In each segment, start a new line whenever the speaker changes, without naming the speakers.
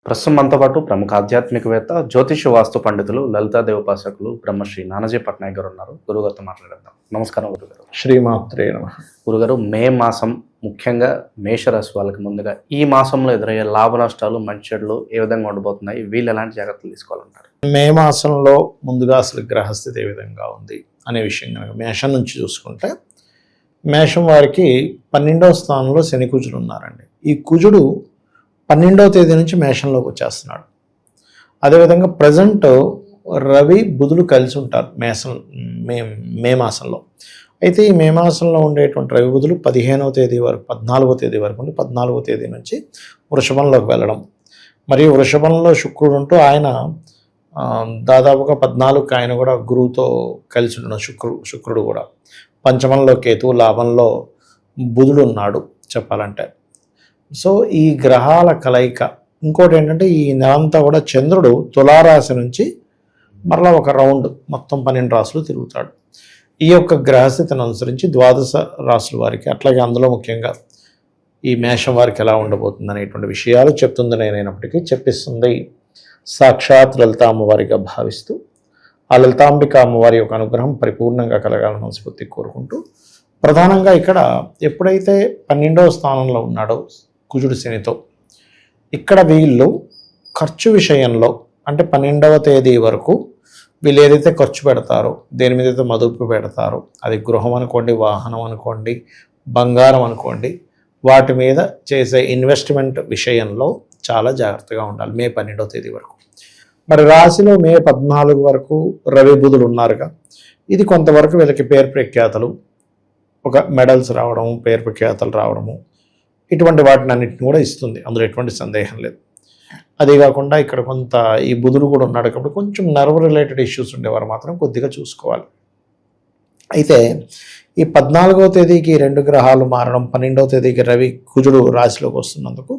ప్రస్తుతం మనతో పాటు ప్రముఖ ఆధ్యాత్మికవేత్త, జ్యోతిష వాస్తు పండితులు, లలితాదేవి ఉపాసకులు బ్రహ్మశ్రీ నానాజీ పట్నాయక్ గారు ఉన్నారు. గురుగారితో మాట్లాడేద్దాం. నమస్కారం గురుగారు.
శ్రీమాత్రే నమః.
గురుగారు, మే మాసం ముఖ్యంగా మేషరాశి వాళ్ళకి ముందుగా ఈ మాసంలో ఎదురయ్యే లాభ నష్టాలు, మంచి చెడులు ఏ విధంగా ఉండబోతున్నాయి? వీళ్ళు ఎలాంటి జాగ్రత్తలు తీసుకోవాలంటారు?
మే మాసంలో ముందుగా అసలు గ్రహస్థితి ఏ విధంగా ఉంది అనే విషయం కనుక మేషం నుంచి చూసుకుంటే, మేషం వారికి 12వ స్థానంలో శని కుజుడు ఉన్నారండి. ఈ కుజుడు 12వ తేదీ నుంచి మేషంలోకి వచ్చేస్తున్నాడు. అదేవిధంగా ప్రజెంట్ రవి బుధులు కలిసి ఉంటారు మే మాసంలో. అయితే ఈ మే మాసంలో ఉండేటువంటి రవి బుధులు 15వ తేదీ వరకు 14వ తేదీ వరకు ఉండి 14వ తేదీ నుంచి వృషభంలోకి వెళ్ళడం, మరియు వృషభంలో శుక్రుడు ఉంటూ ఆయన దాదాపుగా 14కి ఆయన కూడా గురువుతో కలిసి ఉండడం, శుక్రుడు కూడా పంచమంలో కేతు, లాభంలో బుధుడు ఉన్నాడు చెప్పాలంటే. సో ఈ గ్రహాల కలయిక. ఇంకోటి ఏంటంటే, ఈ నెలంతా కూడా చంద్రుడు తులారాశి నుంచి మరలా ఒక రౌండ్ మొత్తం 12 రాశులు తిరుగుతాడు. ఈ యొక్క గ్రహస్థితిని అనుసరించి ద్వాదశ రాశుల వారికి, అట్లాగే అందులో ముఖ్యంగా ఈ మేషం వారికి ఎలా ఉండబోతుంది అనేటువంటి విషయాలు చెప్తుంది నేనైనప్పటికీ చెప్పిస్తుంది సాక్షాత్ లలితా అమ్మవారిగా భావిస్తూ, ఆ లలితాంబిక అమ్మవారి యొక్క అనుగ్రహం పరిపూర్ణంగా కలగాలని మనస్ఫూర్తి కోరుకుంటూ, ప్రధానంగా ఇక్కడ ఎప్పుడైతే 12వ స్థానంలో ఉన్నాడో కుజుడు శనితో, ఇక్కడ వీళ్ళు ఖర్చు విషయంలో అంటే 12వ తేదీ వరకు వీళ్ళు ఏదైతే ఖర్చు పెడతారో, దేని మీద అయితే మదుపు పెడతారో, అది గృహం అనుకోండి, వాహనం అనుకోండి, బంగారం అనుకోండి, వాటి మీద చేసే ఇన్వెస్ట్మెంట్ విషయంలో చాలా జాగ్రత్తగా ఉండాలి మే 12వ తేదీ వరకు. మరి రాశిలో మే 14 వరకు రవి బుధులు ఉన్నారుగా, ఇది కొంతవరకు వీళ్ళకి పేరు ప్రఖ్యాతలు, ఒక మెడల్స్ రావడము, పేరు ప్రఖ్యాతలు రావడము, ఇటువంటి వాటిని అన్నింటిని కూడా ఇస్తుంది, అందులో ఎటువంటి సందేహం లేదు. అదే కాకుండా ఇక్కడ కొంత ఈ బుధుడు కూడా ఉన్నాడు కాబట్టి కొంచెం నర్వ్ రిలేటెడ్ ఇష్యూస్ ఉండేవారు మాత్రం కొద్దిగా చూసుకోవాలి. అయితే ఈ 14వ తేదీకి 2 గ్రహాలు మారడం, 12వ తేదీకి రవి కుజుడు రాశిలోకి వస్తున్నందుకు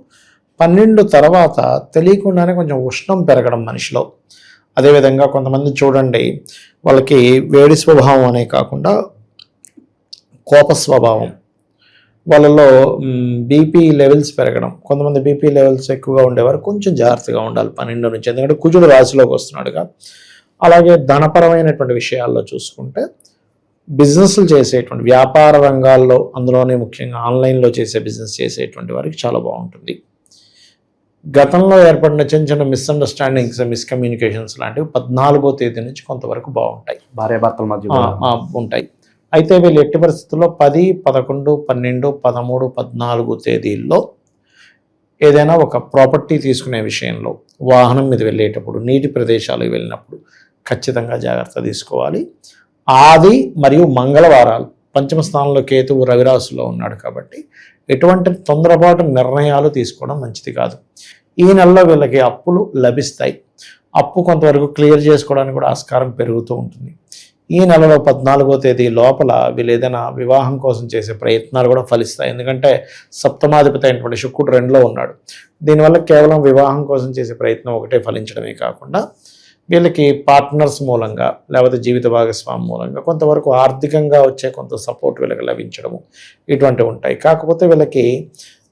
12 తర్వాత తెలియకుండానే కొంచెం ఉష్ణం పెరగడం మనిషిలో. అదేవిధంగా కొంతమంది చూడండి, వాళ్ళకి వేడి స్వభావం అనే కాకుండా కోప స్వభావం, వాళ్ళలో బీపీ లెవెల్స్ పెరగడం, కొంతమంది బీపీ లెవెల్స్ ఎక్కువగా ఉండేవారు కొంచెం జాగ్రత్తగా ఉండాలి 12 నుంచి, ఎందుకంటే కుజుడు రాశిలోకి వస్తున్నాడుగా. అలాగే ధనపరమైనటువంటి విషయాల్లో చూసుకుంటే, బిజినెస్లు చేసేటువంటి వ్యాపార రంగాల్లో, అందులోనే ముఖ్యంగా ఆన్లైన్లో చేసే బిజినెస్ చేసేటువంటి వారికి చాలా బాగుంటుంది. గతంలో ఏర్పడిన చిన్న చిన్న మిస్అండర్స్టాండింగ్స్, మిస్కమ్యూనికేషన్స్ లాంటివి 14వ తేదీ నుంచి కొంతవరకు బాగుంటాయి,
భార్యాభర్తల మధ్య
ఉంటాయి. అయితే వీళ్ళు ఎట్టి పరిస్థితుల్లో 10, 11, 12, 13, 14 తేదీల్లో ఏదైనా ఒక ప్రాపర్టీ తీసుకునే విషయంలో, వాహనం మీద వెళ్ళేటప్పుడు, నీటి ప్రదేశాలకు వెళ్ళినప్పుడు ఖచ్చితంగా జాగ్రత్త తీసుకోవాలి. ఆది మరియు మంగళవారాలు, పంచమ స్థానంలో కేతువు రవిరాశిలో ఉన్నాడు కాబట్టి ఎటువంటి తొందరపాటు నిర్ణయాలు తీసుకోవడం మంచిది కాదు. ఈ నెలలో వీళ్ళకి అప్పులు లభిస్తాయి. అప్పు కొంతవరకు క్లియర్ చేసుకోవడానికి కూడా ఆస్కారం పెరుగుతూ ఉంటుంది. ఈ నెలలో 14వ తేదీ లోపల వీళ్ళు ఏదైనా వివాహం కోసం చేసే ప్రయత్నాలు కూడా ఫలిస్తాయి. ఎందుకంటే సప్తమాధిపతి అయినటువంటి శుక్రుడు 2లో ఉన్నాడు. దీనివల్ల కేవలం వివాహం కోసం చేసే ప్రయత్నం ఒకటే ఫలించడమే కాకుండా, వీళ్ళకి పార్ట్నర్స్ మూలంగా లేకపోతే జీవిత భాగస్వామి మూలంగా కొంతవరకు ఆర్థికంగా వచ్చే కొంత సపోర్ట్ వీళ్ళకి లభించడము, ఇటువంటివి ఉంటాయి. కాకపోతే వీళ్ళకి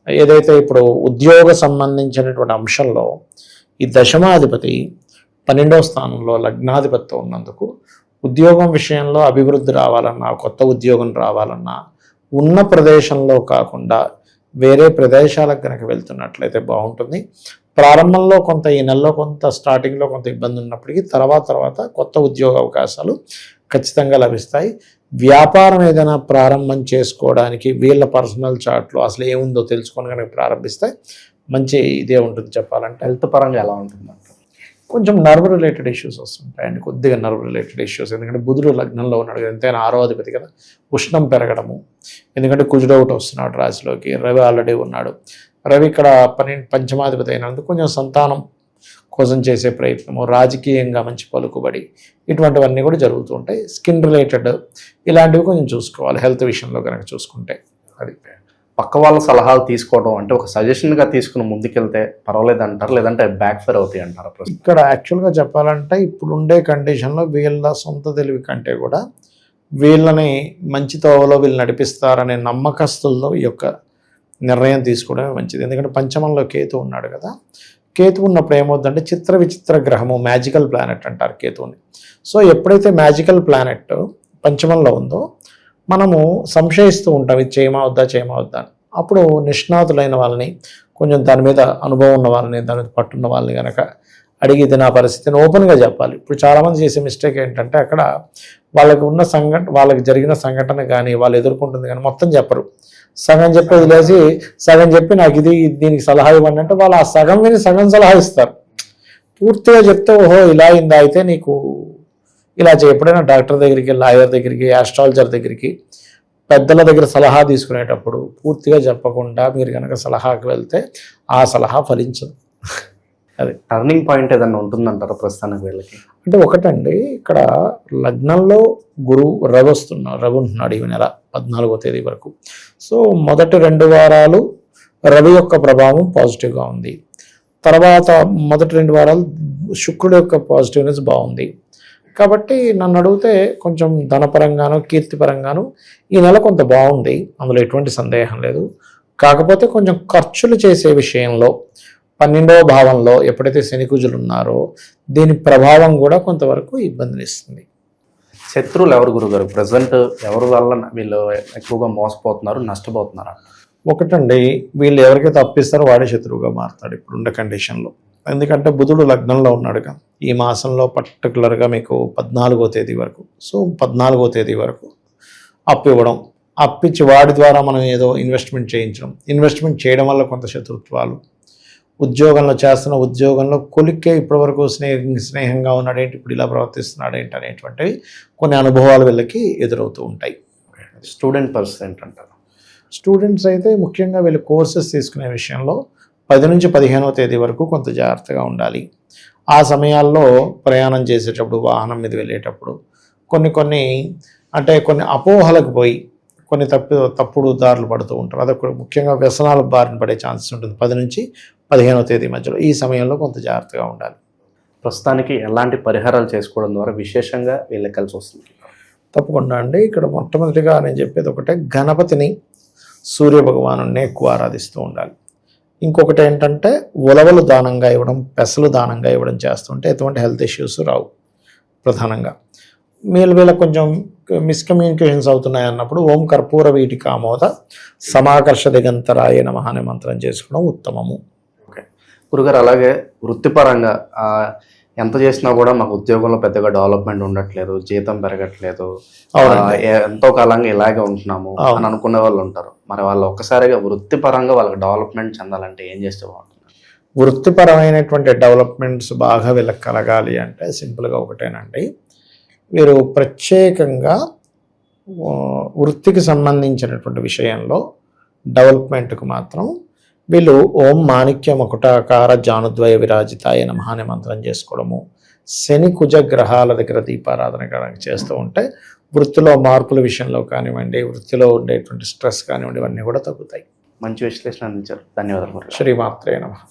ఏదైతే ఇప్పుడు ఉద్యోగ సంబంధించినటువంటి అంశంలో ఈ దశమాధిపతి 12వ స్థానంలో లగ్నాధిపతితో ఉన్నందుకు, ఉద్యోగం విషయంలో అభివృద్ధి రావాలన్నా, కొత్త ఉద్యోగం రావాలన్నా ఉన్న ప్రదేశంలో కాకుండా వేరే ప్రదేశాలకు కనుక వెళ్తున్నట్లయితే బాగుంటుంది. ప్రారంభంలో కొంత, ఈ నెలలో కొంత, స్టార్టింగ్లో కొంత ఇబ్బంది ఉన్నప్పటికీ తర్వాత కొత్త ఉద్యోగ అవకాశాలు ఖచ్చితంగా లభిస్తాయి. వ్యాపారం ఏదైనా ప్రారంభం చేసుకోవడానికి వీళ్ళ పర్సనల్ చార్ట్లో అసలు ఏముందో తెలుసుకొని కనుక ప్రారంభిస్తే మంచి ఇదే ఉంటుంది చెప్పాలంటే.
హెల్త్ పరంగా ఎలా ఉంటుంది?
కొంచెం నర్వ్ రిలేటెడ్ ఇష్యూస్ వస్తుంటాయండి, కొద్దిగా నర్వ్ రిలేటెడ్ ఇష్యూస్. ఎందుకంటే బుధుడు లగ్నంలో ఉన్నాడు, ఎంతైనా 6వ అధిపతి కదా. ఉష్ణం పెరగడము, ఎందుకంటే కుజుడు ఒకటి వస్తున్నాడు రాశిలోకి, రవి ఆల్రెడీ ఉన్నాడు. రవి ఇక్కడ పంచమాధిపతి అయినందుకు కొంచెం సంతానం కోసం చేసే ప్రయత్నము, రాజకీయంగా మంచి పలుకుబడి, ఇటువంటివన్నీ కూడా జరుగుతూ ఉంటాయి. స్కిన్ రిలేటెడ్ ఇలాంటివి కొంచెం చూసుకోవాలి హెల్త్ విషయంలో కనుక చూసుకుంటే. అది
పక్క వాళ్ళ సలహాలు తీసుకోవడం అంటే ఒక సజెషన్గా తీసుకుని ముందుకెళ్తే పర్వాలేదు అంటారు, లేదంటే బ్యాక్ ఫైర్ అవుతాయి అంటారు?
ఇక్కడ యాక్చువల్గా చెప్పాలంటే, ఇప్పుడుండే కండిషన్లో వీళ్ళ సొంత తెలివి కంటే కూడా వీళ్ళని మంచి తోవలో వీళ్ళు నడిపిస్తారనే నమ్మకస్తుల్లో ఈ యొక్క నిర్ణయం తీసుకోవడమే మంచిది. ఎందుకంటే పంచమంలో కేతు ఉన్నాడు కదా, కేతు ఉన్నప్పుడు ఏమవుతుందంటే చిత్ర విచిత్ర గ్రహము, మ్యాజికల్ ప్లానెట్ అంటారు కేతువుని. సో ఎప్పుడైతే మ్యాజికల్ ప్లానెట్ పంచమంలో ఉందో మనము సంశయిస్తూ ఉంటాం, ఇది చేయమవద్దా అని. అప్పుడు నిష్ణాతులైన వాళ్ళని, కొంచెం దాని మీద అనుభవం ఉన్న వాళ్ళని, దాని మీద పట్టున్న వాళ్ళని కనుక అడిగితే నా పరిస్థితిని ఓపెన్గా చెప్పాలి. ఇప్పుడు చాలామంది చేసే మిస్టేక్ ఏంటంటే అక్కడ వాళ్ళకి జరిగిన సంఘటన కానీ వాళ్ళు ఎదుర్కొంటుంది కానీ మొత్తం చెప్పరు. సగం చెప్పి వదిలేసి సగం చెప్పి నాకు దీనికి సలహా ఇవ్వండి అంటే వాళ్ళు ఆ సగం విని సగం సలహా ఇస్తారు. పూర్తిగా చెప్తే ఓహో ఇలా అయిందా, అయితే నీకు ఇలా ఎప్పుడైనా డాక్టర్ దగ్గరికి, లాయర్ దగ్గరికి, ఆస్ట్రాలజర్ దగ్గరికి, పెద్దల దగ్గర సలహా తీసుకునేటప్పుడు పూర్తిగా చెప్పకుండా మీరు కనుక సలహాకి వెళ్తే ఆ సలహా ఫలించదు. అది
టర్నింగ్ పాయింట్ ఏదన్నా ఉంటుందంటారా ప్రస్తుతానికి వీళ్ళకి?
అంటే ఒకటండి, ఇక్కడ లగ్నంలో రవి ఉంటున్నాడు ఈ నెల 14వ తేదీ వరకు. సో మొదటి 2 వారాలు రవి యొక్క ప్రభావం పాజిటివ్గా ఉంది. తర్వాత మొదటి 2 వారాలు శుక్రుడు యొక్క పాజిటివ్నెస్ బాగుంది. కాబట్టి నన్ను అడిగితే కొంచెం ధనపరంగాను, కీర్తిపరంగాను ఈ నెల కొంత బాగుంది, అందులో ఎటువంటి సందేహం లేదు. కాకపోతే కొంచెం ఖర్చులు చేసే విషయంలో 12వ భావంలో ఎప్పుడైతే శనికుజులు ఉన్నారో దీని ప్రభావం కూడా కొంతవరకు ఇబ్బందినిస్తుంది.
శత్రువులు ఎవరు గురుగారు? ప్రజెంట్ ఎవరి వల్ల వీళ్ళు ఎక్కువగా మోసపోతున్నారు, నష్టపోతున్నారా?
ఒకటండి, వీళ్ళు ఎవరికైతే అప్పిస్తారో వాడే శత్రువుగా మారుతాడు ఇప్పుడున్న కండిషన్లో. ఎందుకంటే బుధుడు లగ్నంలో ఉన్నాడుగా ఈ మాసంలో, పర్టికులర్గా మీకు 14వ తేదీ వరకు. సో 14వ తేదీ వరకు అప్పు ఇవ్వడం, అప్పిచ్చి వాడి ద్వారా మనం ఏదో ఇన్వెస్ట్మెంట్ ఇన్వెస్ట్మెంట్ చేయడం వల్ల కొంత శత్రుత్వాలు, ఉద్యోగంలో కొలిక్కే ఇప్పటివరకు స్నేహంగా ఉన్నాడేంటి, ఇప్పుడు ఇలా ప్రవర్తిస్తున్నాడేంటి అనేటువంటివి కొన్ని అనుభవాలు వీళ్ళకి ఎదురవుతూ ఉంటాయి.
స్టూడెంట్ పర్సెంట్ అంటారు.
స్టూడెంట్స్ అయితే ముఖ్యంగా వీళ్ళు కోర్సెస్ తీసుకునే విషయంలో 10 నుంచి 15వ తేదీ వరకు కొంత జాగ్రత్తగా ఉండాలి. ఆ సమయాల్లో ప్రయాణం చేసేటప్పుడు, వాహనం మీద వెళ్ళేటప్పుడు కొన్ని అపోహలకు పోయి కొన్ని తప్పుడు దారులు పడుతూ ఉంటారు. అదొక ముఖ్యంగా వ్యసనాల బారిన పడే ఛాన్సెస్ ఉంటుంది 10 నుంచి 15వ తేదీ మధ్యలో. ఈ సమయంలో కొంత జాగ్రత్తగా ఉండాలి.
ప్రస్తుతానికి ఎలాంటి పరిహారాలు చేసుకోవడం ద్వారా విశేషంగా వీళ్ళకి కలిసి వస్తుంది?
తప్పకుండా అండి. ఇక్కడ మొట్టమొదటిగా నేను చెప్పేది ఒకటే, గణపతిని, సూర్య భగవాను ఎక్కువ ఆరాధిస్తూ ఉండాలి. ఇంకొకటి ఏంటంటే ఉలవలు దానంగా ఇవ్వడం, పెసలు దానంగా ఇవ్వడం చేస్తుంటే ఎటువంటి హెల్త్ ఇష్యూస్ రావు. ప్రధానంగా వీళ్ళకి కొంచెం మిస్కమ్యూనికేషన్స్ అవుతున్నాయి అన్నప్పుడు ఓం కర్పూర వీటికామోద సమాకర్ష దిగంతరాయ నమః అనే మంత్రం చేసుకోవడం ఉత్తమము.
ఓకే గురుగారు, అలాగే వృత్తిపరంగా ఎంత చేసినా కూడా మాకు ఉద్యోగంలో పెద్దగా డెవలప్మెంట్ ఉండట్లేదు, జీతం పెరగట్లేదు, ఎంతో కాలంగా ఇలాగే ఉంటున్నాము అని అనుకునే వాళ్ళు ఉంటారు. మరి వాళ్ళు ఒక్కసారిగా వృత్తిపరంగా వాళ్ళకి డెవలప్మెంట్ చెందాలంటే ఏం చేస్తే బాగుంటుంది?
వృత్తిపరమైనటువంటి డెవలప్మెంట్స్ బాగా వీళ్ళకి కలగాలి అంటే సింపుల్గా ఒకటేనండి, వీరు ప్రత్యేకంగా వృత్తికి సంబంధించినటువంటి విషయంలో డెవలప్మెంట్కు మాత్రం వీళ్ళు ఓం మాణిక్య మకుటాకార జానుద్వయ విరాజితాయ నమః అనే మంత్రం చేసుకోవడము, శని కుజ గ్రహాల దగ్గర దీపారాధన చేస్తూ ఉంటే వృత్తిలో మార్పుల విషయంలో కానివ్వండి, వృత్తిలో ఉండేటువంటి స్ట్రెస్ కానివ్వండి, ఇవన్నీ కూడా తగ్గుతాయి.
మంచి విశ్లేషణ అందించారు. ధన్యవాదాలు.
శ్రీమాత్రే నమః.